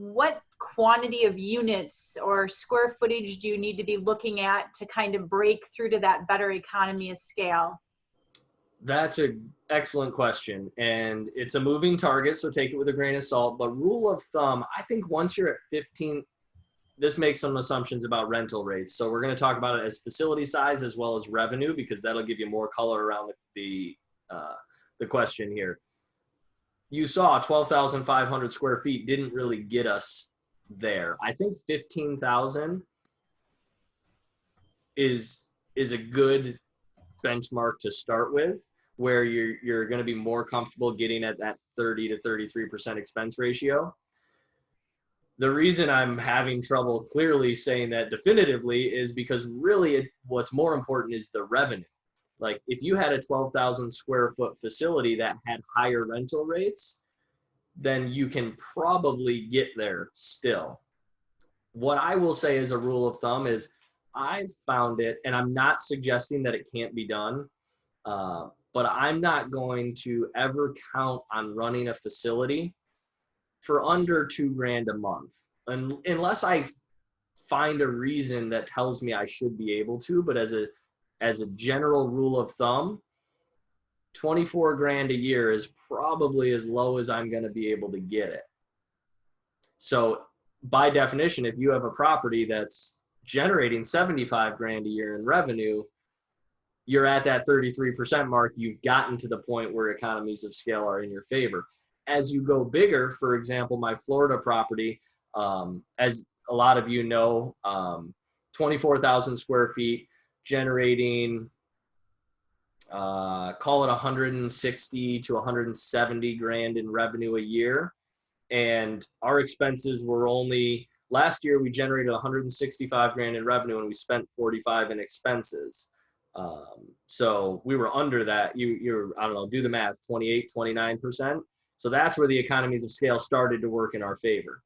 what quantity of units or square footage do you need to be looking at to kind of break through to that better economy of scale? That's an excellent question. And it's a moving target, so take it with a grain of salt. But rule of thumb, I think once you're at 15, this makes some assumptions about rental rates. So we're going to talk about it as facility size as well as revenue, because that'll give you more color around the question here. You saw 12,500 square feet didn't really get us there. I think 15,000 is a good benchmark to start with, where you're going to be more comfortable getting at that 30 to 33% expense ratio. The reason I'm having trouble clearly saying that definitively is because really what's more important is the revenue. Like if you had a 12,000 square foot facility that had higher rental rates, then you can probably get there still. What I will say as a rule of thumb is I've found it, and I'm not suggesting that it can't be done, but I'm not going to ever count on running a facility for under $2,000 a month, unless I find a reason that tells me I should be able to. But as a general rule of thumb, 24 grand a year is probably as low as I'm going to be able to get it. So by definition, if you have a property that's generating 75 grand a year in revenue, you're at that 33% mark. You've gotten to the point where economies of scale are in your favor. As you go bigger, for example, my Florida property, as a lot of you know, 24,000 square feet, generating, call it 160 to 170 grand in revenue a year. And our expenses were only, last year we generated 165 grand in revenue and we spent 45 in expenses. So we were under that. You're, I don't know, do the math, 28, 29%. So that's where the economies of scale started to work in our favor.